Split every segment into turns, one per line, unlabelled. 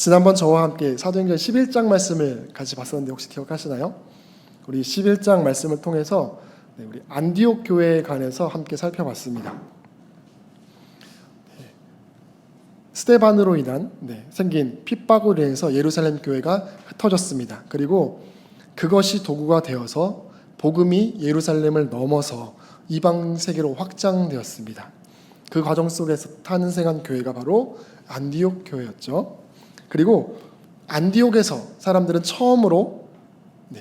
지난번 저와 함께 사도행전 11장 말씀을 같이 봤었는데 혹시 기억하시나요? 우리 11장 말씀을 통해서 우리 안디옥 교회에 관해서 함께 살펴봤습니다. 스데반으로 인한 생긴 핍박으로 인해서 예루살렘 교회가 흩어졌습니다. 그리고 그것이 도구가 되어서 복음이 예루살렘을 넘어서 이방 세계로 확장되었습니다. 그 과정 속에서 탄생한 교회가 바로 안디옥 교회였죠. 그리고 안디옥에서 사람들은 처음으로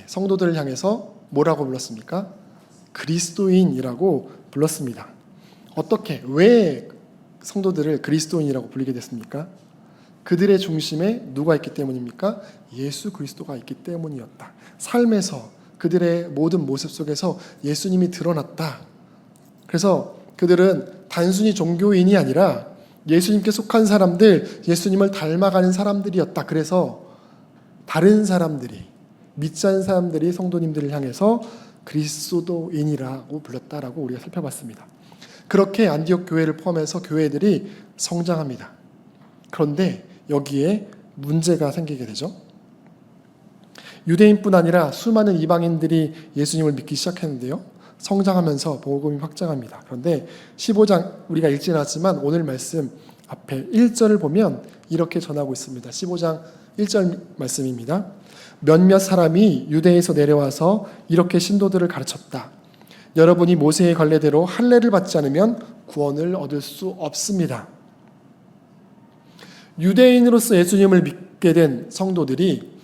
성도들을 향해서 뭐라고 불렀습니까? 그리스도인이라고 불렀습니다. 어떻게, 왜 성도들을 그리스도인이라고 불리게 됐습니까? 그들의 중심에 누가 있기 때문입니까? 예수 그리스도가 있기 때문이었다. 삶에서 그들의 모든 모습 속에서 예수님이 드러났다. 그래서 그들은 단순히 종교인이 아니라 예수님께 속한 사람들, 예수님을 닮아가는 사람들이었다. 그래서 다른 사람들이, 믿지 않은 사람들이 성도님들을 향해서 그리스도인이라고 불렀다라고 우리가 살펴봤습니다. 그렇게 안디옥 교회를 포함해서 교회들이 성장합니다. 그런데 여기에 문제가 생기게 되죠. 유대인뿐 아니라 수많은 이방인들이 예수님을 믿기 시작했는데요. 성장하면서 복음이 확장합니다. 그런데 15장 우리가 읽지 않았지만 오늘 말씀 앞에 1절을 보면 이렇게 전하고 있습니다. 15장 1절 말씀입니다. 몇몇 사람이 유대에서 내려와서 이렇게 신도들을 가르쳤다. 여러분이 모세의 관례대로 할례를 받지 않으면 구원을 얻을 수 없습니다. 유대인으로서 예수님을 믿게 된 성도들이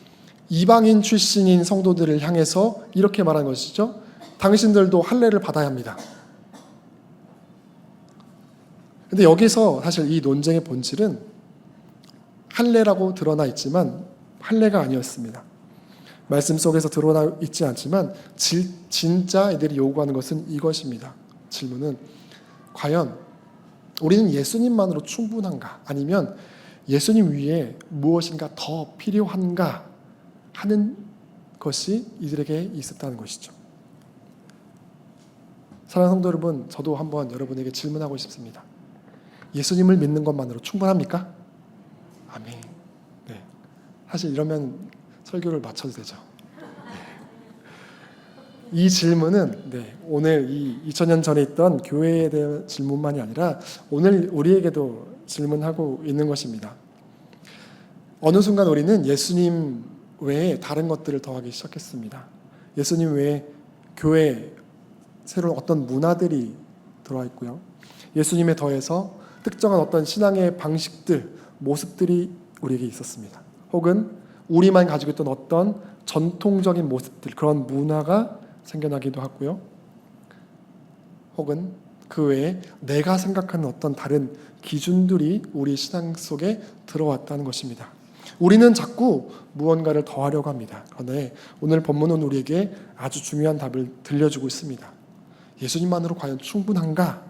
이방인 출신인 성도들을 향해서 이렇게 말한 것이죠. 당신들도 할례를 받아야 합니다. 근데 여기서 사실 이 논쟁의 본질은 할례라고 드러나 있지만 할례가 아니었습니다. 말씀 속에서 드러나 있지 않지만 진짜 이들이 요구하는 것은 이것입니다. 질문은 과연 우리는 예수님만으로 충분한가? 아니면 예수님 위에 무엇인가 더 필요한가? 하는 것이 이들에게 있었다는 것이죠. 사랑하는 성도 여러분, 저도 한번 여러분에게 질문하고 싶습니다. 예수님을 믿는 것만으로 충분합니까? 아멘. 네. 사실 이러면 설교를 마쳐도 되죠. 네. 이 질문은 오늘 이 2000년 전에 있던 교회에 대한 질문만이 아니라 오늘 우리에게도 질문하고 있는 것입니다. 어느 순간 우리는 예수님 외에 다른 것들을 더하기 시작했습니다. 예수님 외에 교회 새로운 어떤 문화들이 들어와 있고요. 예수님에 더해서 특정한 어떤 신앙의 방식들, 모습들이 우리에게 있었습니다. 혹은 우리만 가지고 있던 어떤 전통적인 모습들, 그런 문화가 생겨나기도 하고요. 혹은 그 외에 내가 생각하는 어떤 다른 기준들이 우리 신앙 속에 들어왔다는 것입니다. 우리는 자꾸 무언가를 더하려고 합니다. 그런데 오늘 본문은 우리에게 아주 중요한 답을 들려주고 있습니다. 예수님만으로 과연 충분한가?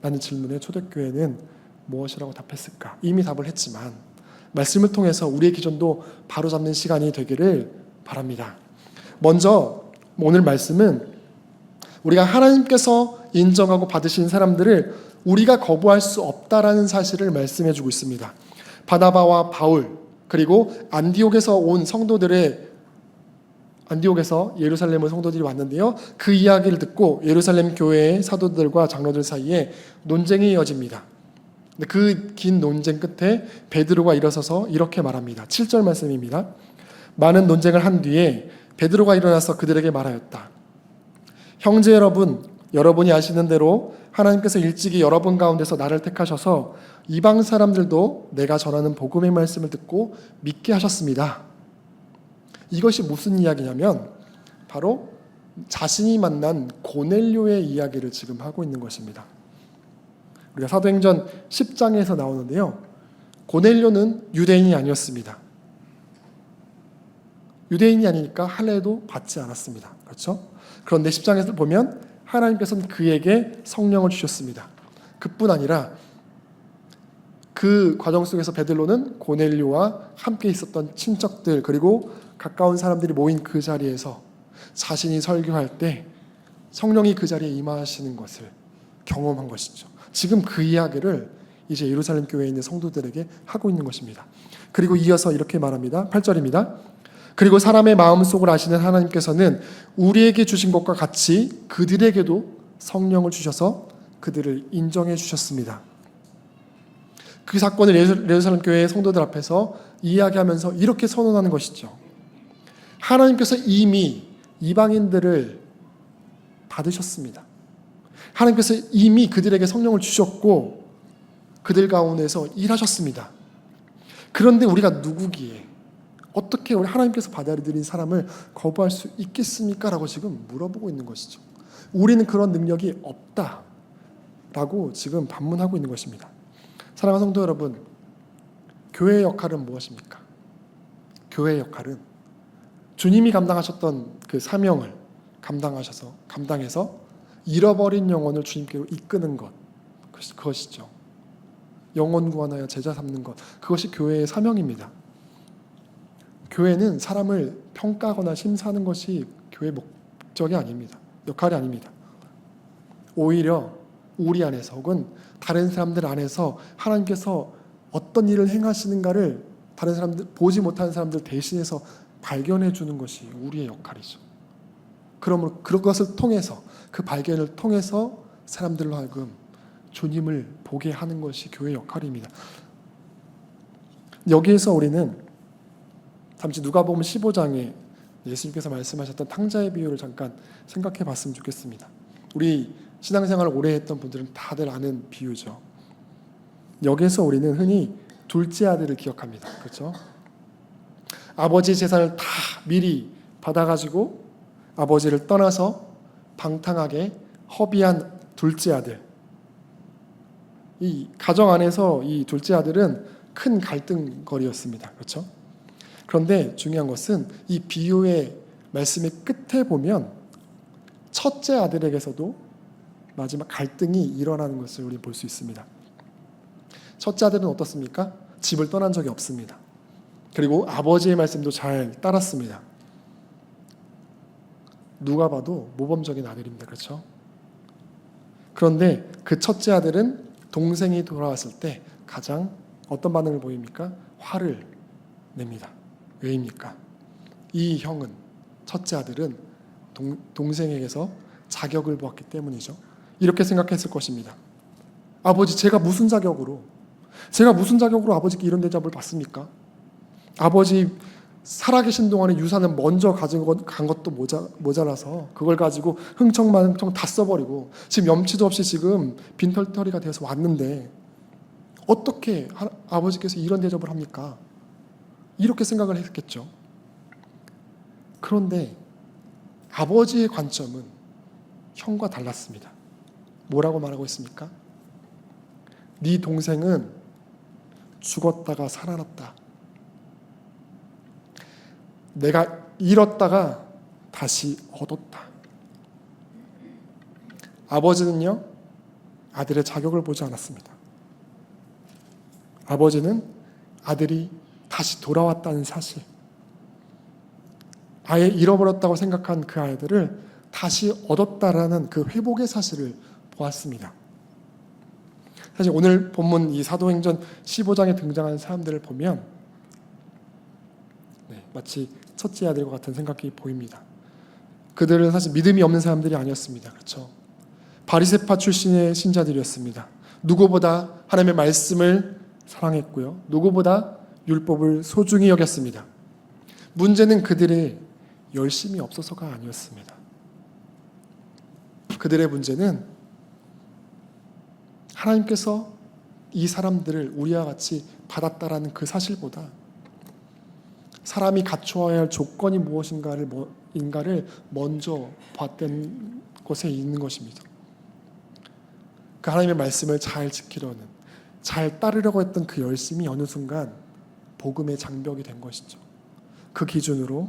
라는 질문에 초대교회는 무엇이라고 답했을까? 이미 답을 했지만 말씀을 통해서 우리의 기준도 바로잡는 시간이 되기를 바랍니다. 먼저 오늘 말씀은 우리가 하나님께서 인정하고 받으신 사람들을 우리가 거부할 수 없다라는 사실을 말씀해 주고 있습니다. 바나바와 바울 그리고 안디옥에서 온 성도들의 안디옥에서 예루살렘의 성도들이 왔는데요. 그 이야기를 듣고 예루살렘 교회의 사도들과 장로들 사이에 논쟁이 이어집니다. 그 긴 논쟁 끝에 베드로가 일어서서 이렇게 말합니다. 7절 말씀입니다. 많은 논쟁을 한 뒤에 베드로가 일어나서 그들에게 말하였다. 형제 여러분, 여러분이 아시는 대로 하나님께서 일찍이 여러분 가운데서 나를 택하셔서 이방 사람들도 내가 전하는 복음의 말씀을 듣고 믿게 하셨습니다. 이것이 무슨 이야기냐면 바로 자신이 만난 고넬료의 이야기를 지금 하고 있는 것입니다. 우리가 사도행전 10장에서 나오는데요. 고넬료는 유대인이 아니었습니다. 유대인이 아니니까 할례도 받지 않았습니다. 그렇죠? 그런데 10장에서 보면 하나님께서는 그에게 성령을 주셨습니다. 그뿐 아니라 그 과정 속에서 베드로는 고넬료와 함께 있었던 친척들 그리고 가까운 사람들이 모인 그 자리에서 자신이 설교할 때 성령이 그 자리에 임하시는 것을 경험한 것이죠. 지금 그 이야기를 이제 예루살렘 교회에 있는 성도들에게 하고 있는 것입니다. 그리고 이어서 이렇게 말합니다. 8절입니다. 그리고 사람의 마음속을 아시는 하나님께서는 우리에게 주신 것과 같이 그들에게도 성령을 주셔서 그들을 인정해 주셨습니다. 그 사건을 예루살렘 교회의 성도들 앞에서 이야기하면서 이렇게 선언하는 것이죠. 하나님께서 이미 이방인들을 받으셨습니다. 하나님께서 이미 그들에게 성령을 주셨고 그들 가운데서 일하셨습니다. 그런데 우리가 누구기에 어떻게 우리 하나님께서 받아들인 사람을 거부할 수 있겠습니까? 라고 지금 물어보고 있는 것이죠. 우리는 그런 능력이 없다라고 지금 반문하고 있는 것입니다. 사랑하는 성도 여러분, 교회의 역할은 무엇입니까? 교회의 역할은 주님이 감당하셨던 그 사명을 감당해서 잃어버린 영혼을 주님께로 이끄는 것, 그것이죠. 영혼 구원하여 제자 삼는 것, 그것이 교회의 사명입니다. 교회는 사람을 평가하거나 심사하는 것이 교회의 목적이 아닙니다. 역할이 아닙니다. 오히려 우리 안에서 혹은 다른 사람들 안에서 하나님께서 어떤 일을 행하시는가를 다른 사람들, 보지 못하는 사람들 대신해서 발견해 주는 것이 우리의 역할이죠. 그러므로 그것을 통해서, 그 발견을 통해서 사람들로 하여금 주님을 보게 하는 것이 교회의 역할입니다. 여기에서 우리는 잠시 누가복음 15장에 예수님께서 말씀하셨던 탕자의 비유를 잠깐 생각해 봤으면 좋겠습니다. 우리 신앙생활을 오래 했던 분들은 다들 아는 비유죠. 여기에서 우리는 흔히 둘째 아들을 기억합니다. 그렇죠? 아버지 재산을 다 미리 받아가지고 아버지를 떠나서 방탕하게 허비한 둘째 아들. 이 가정 안에서 이 둘째 아들은 큰 갈등거리였습니다. 그렇죠? 그런데 중요한 것은 이 비유의 말씀의 끝에 보면 첫째 아들에게서도 마지막 갈등이 일어나는 것을 우리 볼 수 있습니다. 첫째 아들은 어떻습니까? 집을 떠난 적이 없습니다. 그리고 아버지의 말씀도 잘 따랐습니다. 누가 봐도 모범적인 아들입니다. 그렇죠? 그런데 그 첫째 아들은 동생이 돌아왔을 때 가장 어떤 반응을 보입니까? 화를 냅니다. 왜입니까? 이 형은, 첫째 아들은 동생에게서 자격을 보았기 때문이죠. 이렇게 생각했을 것입니다. 아버지, 제가 무슨 자격으로 아버지께 이런 대접을 받습니까? 아버지 살아계신 동안에 유산을 먼저 가지고 간 것도 모자라서 그걸 가지고 흥청망청 다 써버리고 지금 염치도 없이 지금 빈털터리가 되어서 왔는데 어떻게 아버지께서 이런 대접을 합니까? 이렇게 생각을 했겠죠. 그런데 아버지의 관점은 형과 달랐습니다. 뭐라고 말하고 있습니까? 네 동생은 죽었다가 살아났다. 내가 잃었다가 다시 얻었다. 아버지는요, 아들의 자격을 보지 않았습니다. 아버지는 아들이 다시 돌아왔다는 사실, 아예 잃어버렸다고 생각한 그 아이들을 다시 얻었다라는 그 회복의 사실을 보았습니다. 사실 오늘 본문 이 사도행전 15장에 등장하는 사람들을 보면 마치 첫째 아들과 같은 생각이 보입니다. 그들은 사실 믿음이 없는 사람들이 아니었습니다. 그렇죠? 바리새파 출신의 신자들이었습니다. 누구보다 하나님의 말씀을 사랑했고요. 누구보다 율법을 소중히 여겼습니다. 문제는 그들의 열심이 없어서가 아니었습니다. 그들의 문제는 하나님께서 이 사람들을 우리와 같이 받았다라는 그 사실보다 사람이 갖추어야 할 조건이 무엇인가를 먼저 봤던 것에 있는 것입니다. 그 하나님의 말씀을 잘 지키려는, 잘 따르려고 했던 그 열심이 어느 순간 복음의 장벽이 된 것이죠. 그 기준으로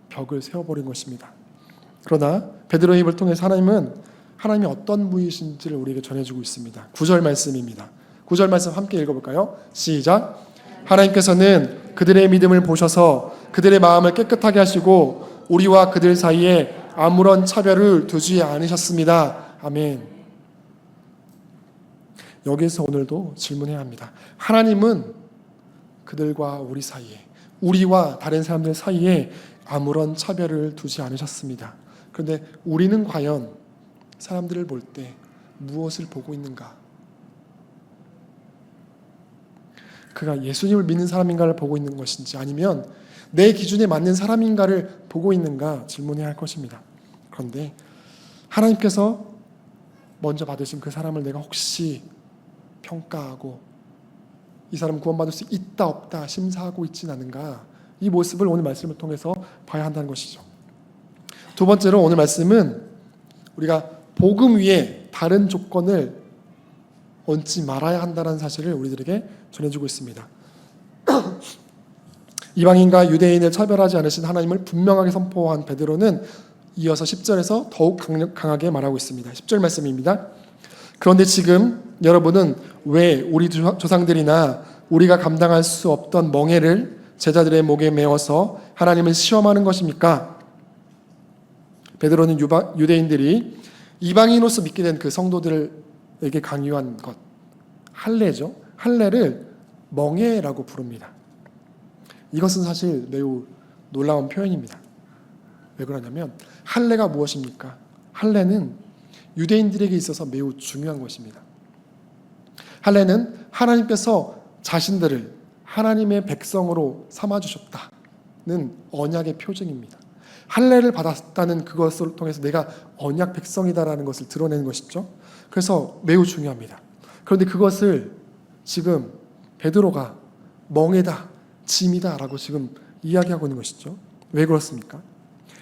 벽을 세워버린 것입니다. 그러나 베드로의 입을 통해서 하나님이 어떤 분이신지를 우리에게 전해주고 있습니다. 9절 말씀입니다. 9절 말씀 함께 읽어볼까요? 시작. 하나님께서는 그들의 믿음을 보셔서 그들의 마음을 깨끗하게 하시고 우리와 그들 사이에 아무런 차별을 두지 않으셨습니다. 아멘. 여기서 오늘도 질문해야 합니다. 하나님은 그들과 우리 사이에, 우리와 다른 사람들 사이에 아무런 차별을 두지 않으셨습니다. 그런데 우리는 과연 사람들을 볼 때 무엇을 보고 있는가? 그가 예수님을 믿는 사람인가를 보고 있는 것인지, 아니면 내 기준에 맞는 사람인가를 보고 있는가 질문해야 할 것입니다. 그런데 하나님께서 먼저 받으신 그 사람을 내가 혹시 평가하고 이 사람 구원받을 수 있다 없다 심사하고 있진 않은가? 이 모습을 오늘 말씀을 통해서 봐야 한다는 것이죠. 두 번째로 오늘 말씀은 우리가 복음 위에 다른 조건을 얹지 말아야 한다는 사실을 우리들에게 전해주고 있습니다. 이방인과 유대인을 차별하지 않으신 하나님을 분명하게 선포한 베드로는 이어서 10절에서 더욱 강하게 말하고 있습니다. 10절 말씀입니다. 그런데 지금 여러분은 왜 우리 조상들이나 우리가 감당할 수 없던 멍에를 제자들의 목에 메어서 하나님을 시험하는 것입니까? 베드로는 유대인들이 이방인으로서 믿게 된 그 성도들에게 강요한 것, 할례죠. 할례를 멍에라고 부릅니다. 이것은 사실 매우 놀라운 표현입니다. 왜 그러냐면 할례가 무엇입니까? 할례는 유대인들에게 있어서 매우 중요한 것입니다. 할례는 하나님께서 자신들을 하나님의 백성으로 삼아주셨다는 언약의 표징입니다. 할례를 받았다는 그것을 통해서 내가 언약 백성이다라는 것을 드러내는 것이죠. 그래서 매우 중요합니다. 그런데 그것을 지금 베드로가 멍에다, 짐이다라고 지금 이야기하고 있는 것이죠. 왜 그렇습니까?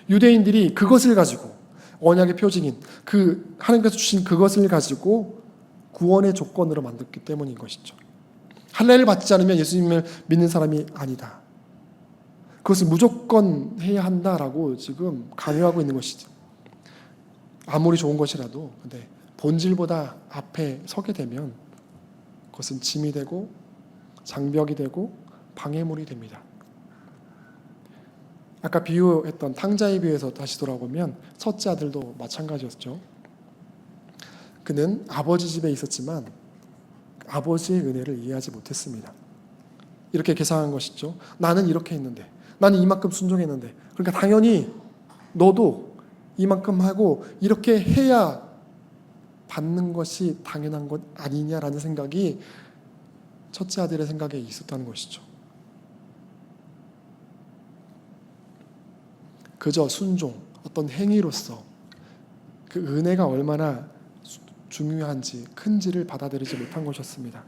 유대인들이 그것을 가지고 언약의 표징인 그 하나님께서 주신 그것을 가지고 구원의 조건으로 만들었기 때문인 것이죠. 할례를 받지 않으면 예수님을 믿는 사람이 아니다. 그것을 무조건 해야 한다라고 지금 강요하고 있는 것이죠. 아무리 좋은 것이라도 근데 본질보다 앞에 서게 되면 그것은 짐이 되고 장벽이 되고 방해물이 됩니다. 아까 비유했던 탕자의 비유에서 다시 돌아보면 첫째 아들도 마찬가지였죠. 그는 아버지 집에 있었지만 아버지의 은혜를 이해하지 못했습니다. 이렇게 계산한 것이죠. 나는 이렇게 했는데, 나는 이만큼 순종했는데, 그러니까 당연히 너도 이만큼 하고 이렇게 해야 받는 것이 당연한 것 아니냐라는 생각이 첫째 아들의 생각에 있었다는 것이죠. 그저 순종, 어떤 행위로서 그 은혜가 얼마나 중요한지, 큰지를 받아들이지 못한 것이었습니다.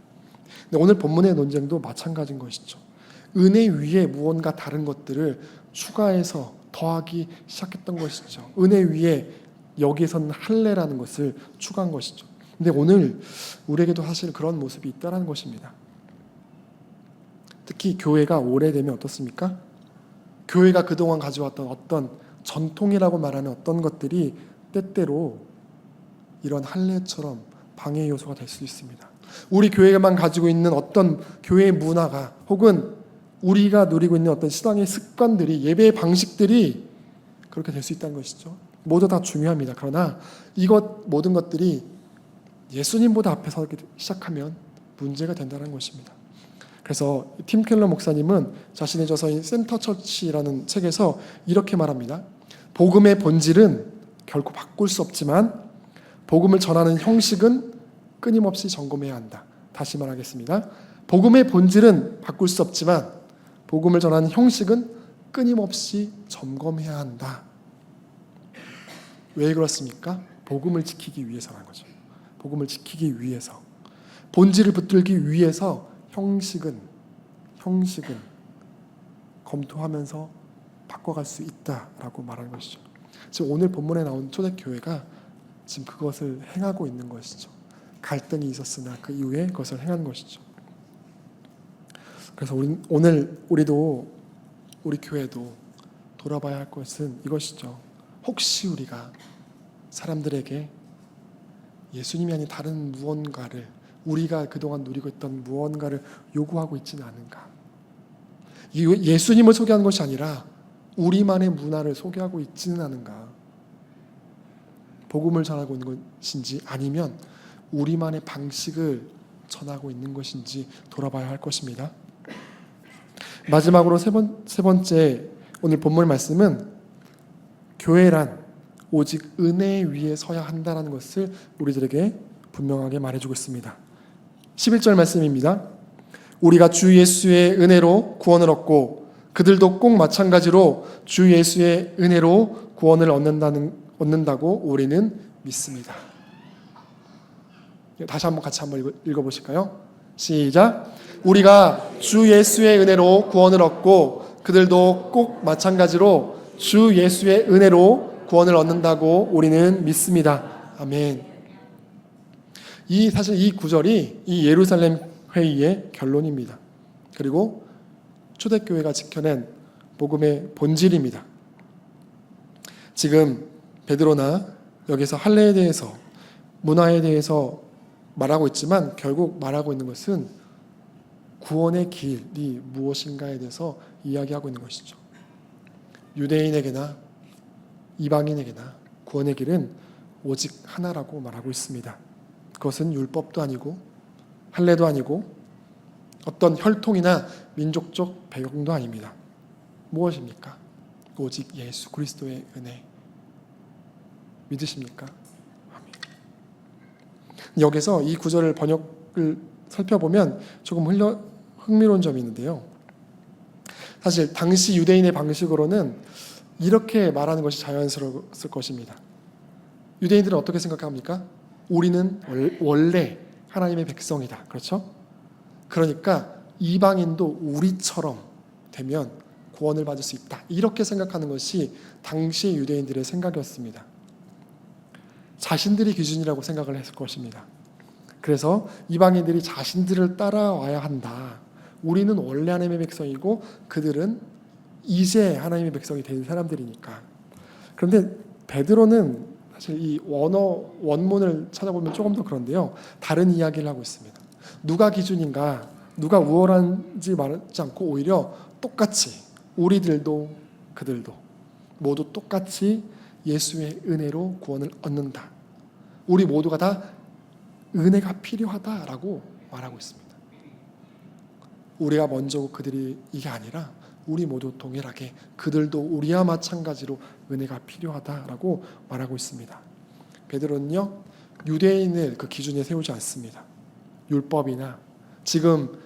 근데 오늘 본문의 논쟁도 마찬가지인 것이죠. 은혜 위에 무언가 다른 것들을 추가해서 더하기 시작했던 것이죠. 은혜 위에 여기에서는 할례라는 것을 추가한 것이죠. 근데 오늘 우리에게도 사실 그런 모습이 있다는 것입니다. 특히 교회가 오래되면 어떻습니까? 교회가 그동안 가져왔던 어떤 전통이라고 말하는 어떤 것들이 때때로 이런 할례처럼 방해 요소가 될 수 있습니다. 우리 교회만 가지고 있는 어떤 교회의 문화가 혹은 우리가 누리고 있는 어떤 신앙의 습관들이, 예배의 방식들이 그렇게 될 수 있다는 것이죠. 모두 다 중요합니다. 그러나 이것 모든 것들이 예수님보다 앞에 서기 시작하면 문제가 된다는 것입니다. 그래서 팀 켈러 목사님은 자신의 저서인 센터 처치라는 책에서 이렇게 말합니다. 복음의 본질은 결코 바꿀 수 없지만 복음을 전하는 형식은 끊임없이 점검해야 한다. 다시 말하겠습니다. 복음의 본질은 바꿀 수 없지만 복음을 전하는 형식은 끊임없이 점검해야 한다. 왜 그렇습니까? 복음을 지키기 위해서라는 거죠. 복음을 지키기 위해서, 본질을 붙들기 위해서 형식은 검토하면서 바꿔갈 수 있다라고 말하는 것이죠. 지금 오늘 본문에 나온 초대교회가 지금 그것을 행하고 있는 것이죠. 갈등이 있었으나 그 이후에 그것을 행하는 것이죠. 그래서 오늘 우리도, 우리 교회도 돌아봐야 할 것은 이것이죠. 혹시 우리가 사람들에게 예수님이 아닌 다른 무언가를, 우리가 그동안 누리고 있던 무언가를 요구하고 있지는 않은가? 예수님을 소개하는 것이 아니라 우리만의 문화를 소개하고 있지는 않은가? 복음을 전하고 있는 것인지 아니면 우리만의 방식을 전하고 있는 것인지 돌아봐야 할 것입니다. 마지막으로 세 번째 오늘 본문 말씀은 교회란 오직 은혜 위에 서야 한다는 것을 우리들에게 분명하게 말해주고 있습니다. 11절 말씀입니다. 우리가 주 예수의 은혜로 구원을 얻고 그들도 꼭 마찬가지로 주 예수의 은혜로 구원을 얻는다고 우리는 믿습니다. 다시 한번 같이 한번 읽어보실까요? 시작. 우리가 주 예수의 은혜로 구원을 얻고 그들도 꼭 마찬가지로 주 예수의 은혜로 구원을 얻는다고 우리는 믿습니다. 아멘. 사실 이 구절이 이 예루살렘 회의의 결론입니다. 그리고 초대교회가 지켜낸 복음의 본질입니다. 지금 베드로나 여기서 할례에 대해서 문화에 대해서 말하고 있지만 결국 말하고 있는 것은 구원의 길이 무엇인가에 대해서 이야기하고 있는 것이죠. 유대인에게나 이방인에게나 구원의 길은 오직 하나라고 말하고 있습니다. 그것은 율법도 아니고 할례도 아니고 어떤 혈통이나 민족적 배경도 아닙니다. 무엇입니까? 오직 예수 그리스도의 은혜. 믿으십니까? 아멘. 여기서 이 구절을 번역을 살펴보면 조금 흥미로운 점이 있는데요. 사실 당시 유대인의 방식으로는 이렇게 말하는 것이 자연스러웠을 것입니다. 유대인들은 어떻게 생각합니까? 우리는 원래 하나님의 백성이다. 그렇죠? 그러니까 이방인도 우리처럼 되면 구원을 받을 수 있다. 이렇게 생각하는 것이 당시 유대인들의 생각이었습니다. 자신들이 기준이라고 생각을 했을 것입니다. 그래서 이방인들이 자신들을 따라와야 한다. 우리는 원래 하나님의 백성이고 그들은 이제 하나님의 백성이 된 사람들이니까. 그런데 베드로는 사실 이 원문을 찾아보면 조금 더 그런데요. 다른 이야기를 하고 있습니다. 누가 기준인가, 누가 우월한지 말하지 않고 오히려 똑같이 우리들도 그들도 모두 똑같이 예수의 은혜로 구원을 얻는다. 우리 모두가 다 은혜가 필요하다라고 말하고 있습니다. 우리가 먼저고 그들이 이게 아니라 우리 모두 동일하게 그들도 우리와 마찬가지로 은혜가 필요하다라고 말하고 있습니다. 베드로는요, 유대인을 그 기준에 세우지 않습니다. 율법이나 지금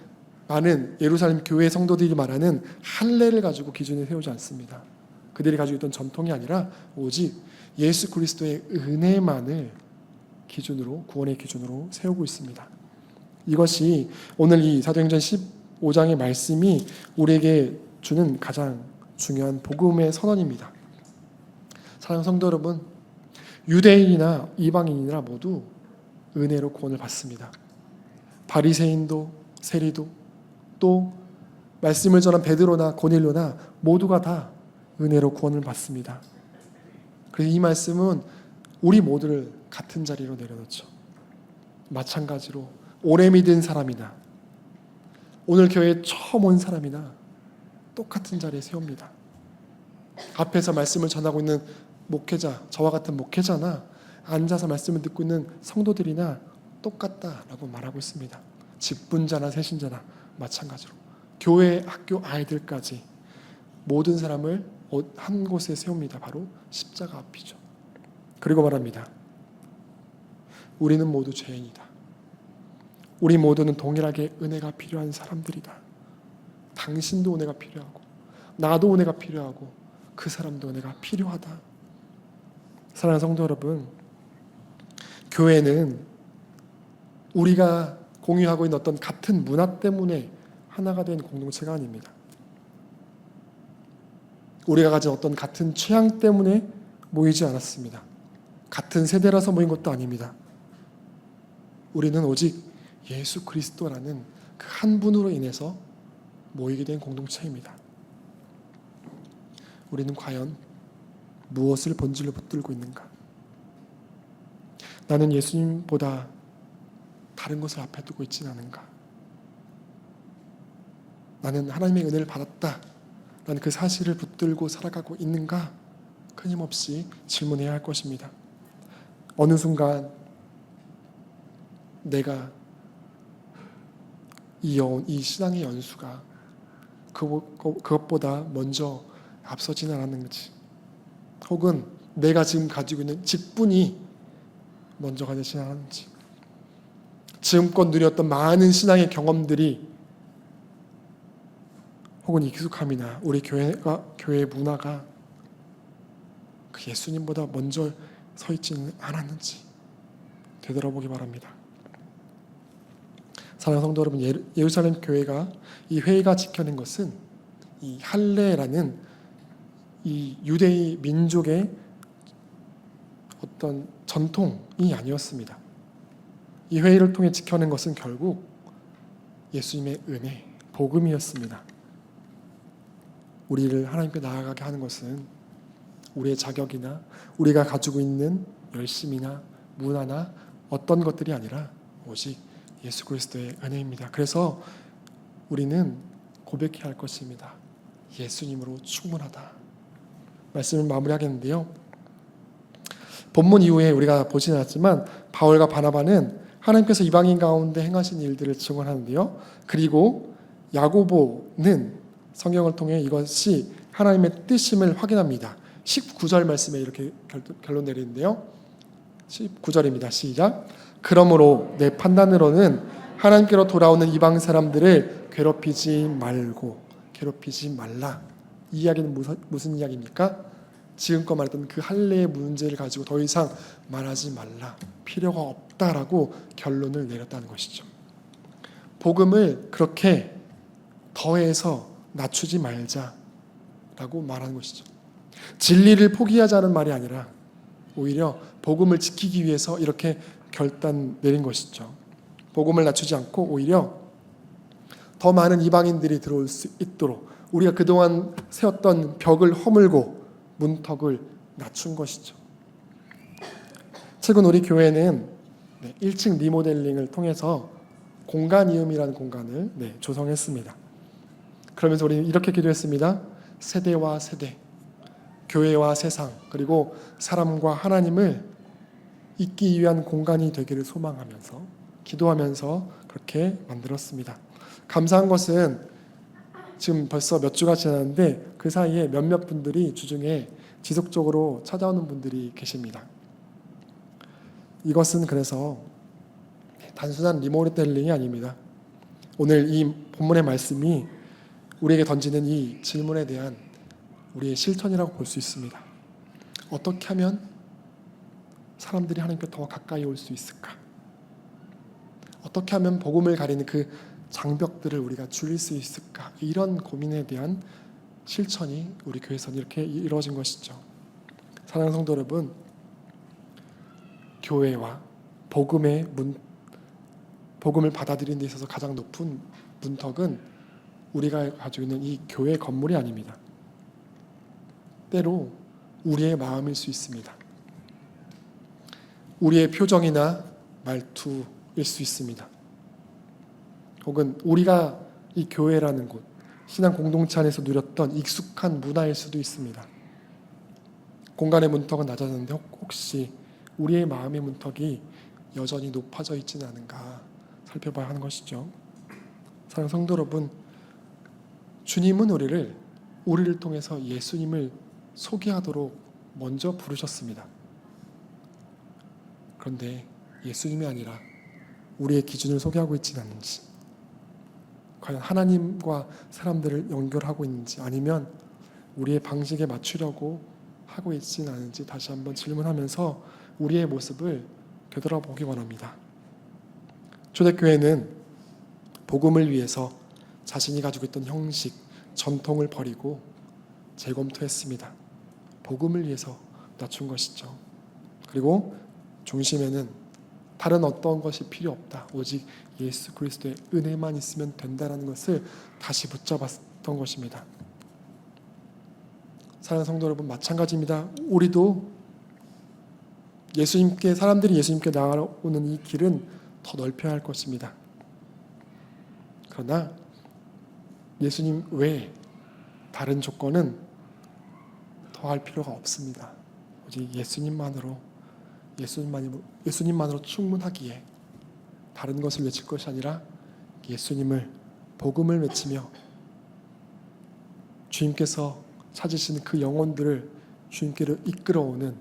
많은 예루살렘 교회 성도들이 말하는 할례를 가지고 기준에 세우지 않습니다. 그들이 가지고 있던 전통이 아니라 오직 예수 그리스도의 은혜만을 기준으로, 구원의 기준으로 세우고 있습니다. 이것이 오늘 이 사도행전 15장의 말씀이 우리에게 주는 가장 중요한 복음의 선언입니다. 사랑하는 성도 여러분, 유대인이나 이방인이나 모두 은혜로 구원을 받습니다. 바리새인도 세리도 또 말씀을 전한 베드로나 고넬료나 모두가 다 은혜로 구원을 받습니다. 그래서 이 말씀은 우리 모두를 같은 자리로 내려놓죠. 마찬가지로 오래 믿은 사람이나 오늘 교회에 처음 온 사람이나 똑같은 자리에 세웁니다. 앞에서 말씀을 전하고 있는 목회자, 저와 같은 목회자나 앉아서 말씀을 듣고 있는 성도들이나 똑같다라고 말하고 있습니다. 직분자나 세신자나 마찬가지로 교회, 학교 아이들까지 모든 사람을 한 곳에 세웁니다. 바로 십자가 앞이죠. 그리고 말합니다. 우리는 모두 죄인이다. 우리 모두는 동일하게 은혜가 필요한 사람들이다. 당신도 은혜가 필요하고 나도 은혜가 필요하고 그 사람도 은혜가 필요하다. 사랑하는 성도 여러분, 교회는 우리가 공유하고 있는 어떤 같은 문화 때문에 하나가 된 공동체가 아닙니다. 우리가 가진 어떤 같은 취향 때문에 모이지 않았습니다. 같은 세대라서 모인 것도 아닙니다. 우리는 오직 예수 그리스도라는 그 한 분으로 인해서 모이게 된 공동체입니다. 우리는 과연 무엇을 본질로 붙들고 있는가? 나는 예수님보다 다른 것을 앞에 두고 있지는 않은가? 나는 하나님의 은혜를 받았다. 나는 그 사실을 붙들고 살아가고 있는가? 끊임없이 질문해야 할 것입니다. 어느 순간 내가 이 신앙의 연수가 그것보다 먼저 앞서지는 않았는지, 혹은 내가 지금 가지고 있는 직분이 먼저 가지지 않았는지, 지금껏 누렸던 많은 신앙의 경험들이 혹은 익숙함이나 우리 교회의 문화가 그 예수님보다 먼저 서 있지는 않았는지 되돌아보기 바랍니다. 사랑하는 성도 여러분, 예루살렘 교회가 이 회의가 지켜낸 것은 이 할례라는 이 유대의 민족의 어떤 전통이 아니었습니다. 이 회의를 통해 지켜낸 것은 결국 예수님의 은혜, 복음이었습니다. 우리를 하나님께 나아가게 하는 것은 우리의 자격이나 우리가 가지고 있는 열심이나 문화나 어떤 것들이 아니라 오직 예수 그리스도의 은혜입니다. 그래서 우리는 고백해야 할 것입니다. 예수님으로 충분하다. 말씀을 마무리하겠는데요. 본문 이후에 우리가 보진 않았지만 바울과 바나바는 하나님께서 이방인 가운데 행하신 일들을 증언하는데요. 그리고 야고보는 성경을 통해 이것이 하나님의 뜻임을 확인합니다. 19절 말씀에 이렇게 결론 내리는데요. 19절입니다. 시작. 그러므로 내 판단으로는 하나님께로 돌아오는 이방 사람들을 괴롭히지 말라. 이 이야기는 무슨 이야기입니까? 지금껏 말했던 그 할례의 문제를 가지고 더 이상 말하지 말라. 필요가 없다라고 결론을 내렸다는 것이죠. 복음을 그렇게 더해서 낮추지 말자라고 말하는 것이죠. 진리를 포기하자는 말이 아니라 오히려 복음을 지키기 위해서 이렇게 결단 내린 것이죠. 복음을 낮추지 않고 오히려 더 많은 이방인들이 들어올 수 있도록 우리가 그동안 세웠던 벽을 허물고 문턱을 낮춘 것이죠. 최근 우리 교회는 1층 리모델링을 통해서 공간이음이라는 공간을 조성했습니다. 그러면서 우리는 이렇게 기도했습니다. 세대와 세대, 교회와 세상, 그리고 사람과 하나님을 잇기 위한 공간이 되기를 소망하면서 기도하면서 그렇게 만들었습니다. 감사한 것은 지금 벌써 몇 주가 지났는데 그 사이에 몇몇 분들이 주중에 지속적으로 찾아오는 분들이 계십니다. 이것은 그래서 단순한 리모델링이 아닙니다. 오늘 이 본문의 말씀이 우리에게 던지는 이 질문에 대한 우리의 실천이라고 볼 수 있습니다. 어떻게 하면 사람들이 하나님께 더 가까이 올 수 있을까? 어떻게 하면 복음을 가리는 그 장벽들을 우리가 줄일 수 있을까? 이런 고민에 대한 실천이 우리 교회에서는 이렇게 이루어진 것이죠. 사랑하는 성도 여러분, 교회와 복음을 받아들이는 데 있어서 가장 높은 문턱은 우리가 가지고 있는 이 교회 건물이 아닙니다. 때로 우리의 마음일 수 있습니다. 우리의 표정이나 말투일 수 있습니다. 혹은 우리가 이 교회라는 곳, 신앙 공동체 안에서 누렸던 익숙한 문화일 수도 있습니다. 공간의 문턱은 낮아졌는데 혹시 우리의 마음의 문턱이 여전히 높아져 있지는 않은가 살펴봐야 하는 것이죠. 사랑하는 성도 여러분, 주님은 우리를 통해서 예수님을 소개하도록 먼저 부르셨습니다. 그런데 예수님이 아니라 우리의 기준을 소개하고 있지는 않는지, 과연 하나님과 사람들을 연결하고 있는지, 아니면 우리의 방식에 맞추려고 하고 있지는 않은지 다시 한번 질문하면서 우리의 모습을 되돌아보기 원합니다. 초대교회는 복음을 위해서 자신이 가지고 있던 형식, 전통을 버리고 재검토했습니다. 복음을 위해서 낮춘 것이죠. 그리고 중심에는 다른 어떤 것이 필요 없다. 오직 예수 그리스도의 은혜만 있으면 된다는 것을 다시 붙잡았던 것입니다. 사랑하는 성도 여러분, 마찬가지입니다. 우리도 사람들이 예수님께 나아오는 이 길은 더 넓혀야 할 것입니다. 그러나 예수님 외에 다른 조건은 더할 필요가 없습니다. 오직 예수님만으로 충분하기에 다른 것을 외칠 것이 아니라 예수님을, 복음을 외치며 주님께서 찾으신 그 영혼들을 주님께로 이끌어오는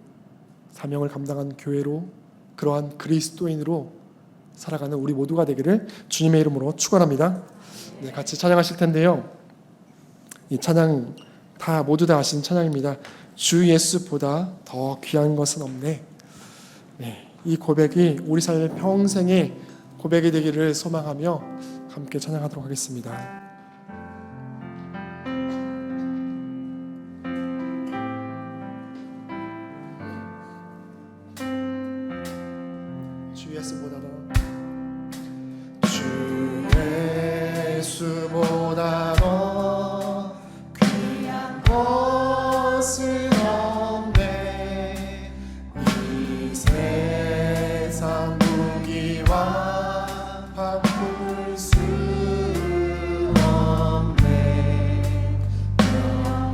사명을 감당한 교회로, 그러한 그리스도인으로 살아가는 우리 모두가 되기를 주님의 이름으로 축원합니다. 네, 같이 찬양하실 텐데요. 이 찬양 모두 다 아시는 찬양입니다. 주 예수보다 더 귀한 것은 없네. 네, 이 고백이 우리 삶의 평생의 고백이 되기를 소망하며 함께 찬양하도록 하겠습니다. 주 예수보다 더 귀한 것은 없네. 이 세상 무기와 바꿀 수 없네.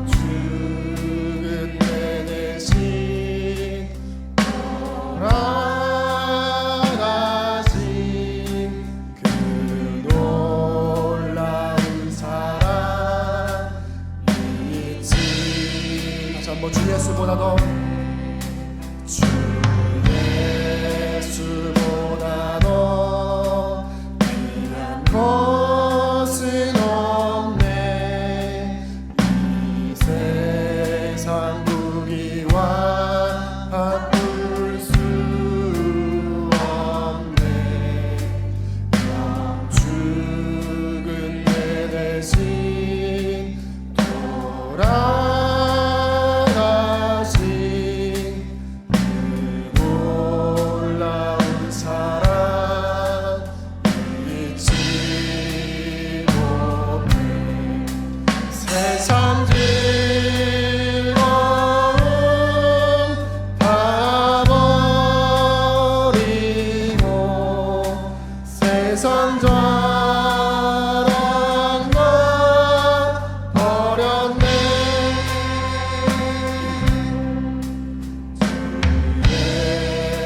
죽은 내 대신 주 예수보다 더 주 예수보다 더 귀한 것은 없네. 이 세상 무기와 바꿀 수 없네. 죽은 내 대신 세상 즐거움 다 버리고 세상 자랑만 버렸네.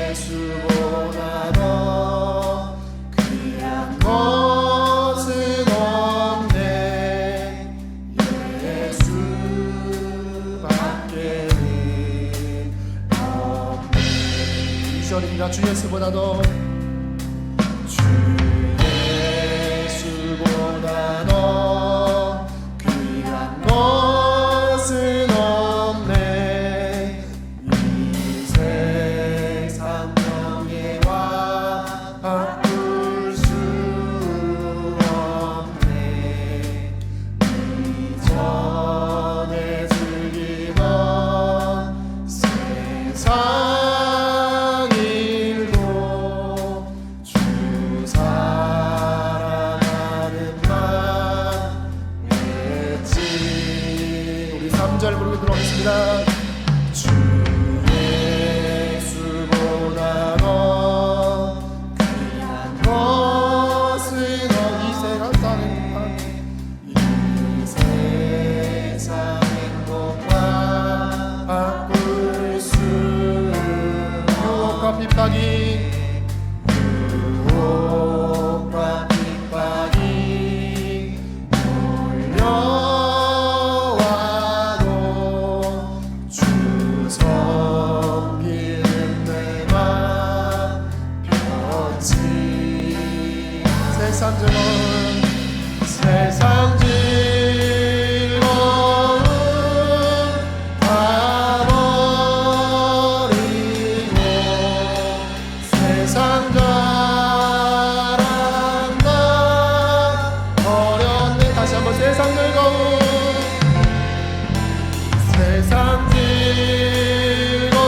예수보다 더 귀한 것은 없네. 주 예수보다 더 주 예수보다 더 귀한 것은 없네. 이 세상 명예와 바꿀 수 없네. 이전에 즐기던 세상 절 부르게 들어가겠습니다. 주 예수보다 더 귀한 것은 이 세상 행복과 바꿀 수 유혹과 핍박이 세상 즐거움 다 버리고 세상 자랑만 버렸네. 다시 한번 세상 즐거움 세상 즐거움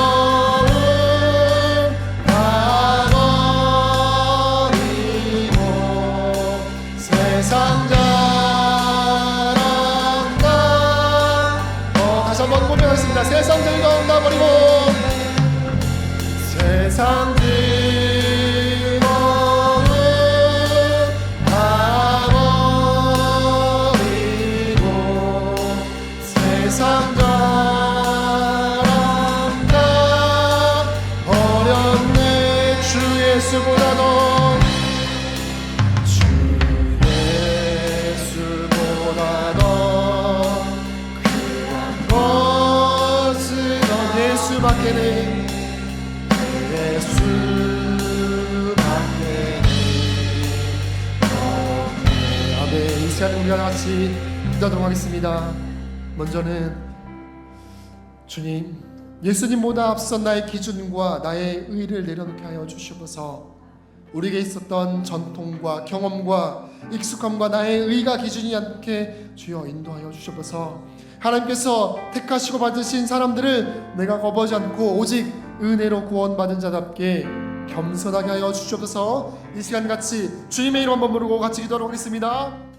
다 버리고 세상 다시 한번 고백하겠습니다. 세상 즐거움 다 버리고 세상 즐거움 다 버리고 세상 자랑 다 버렸네. 주 예수보다 더 주 예수보다 더 수밖에네 아멘. 이 시간에 우리가 같이 기도하도록 하겠습니다. 먼저는 주님, 예수님보다 앞선 나의 기준과 나의 의를 내려놓게 하여 주시옵소서. 우리에게 있었던 전통과 경험과 익숙함과 나의 의가 기준이 않게 주여 인도하여 주시옵소서. 하나님께서 택하시고 받으신 사람들을 내가 거부하지 않고 오직 은혜로 구원받은 자답게 겸손하게 하여 주시옵소서. 이 시간 같이 주님의 이름 한번 부르고 같이 기도하도록 하겠습니다.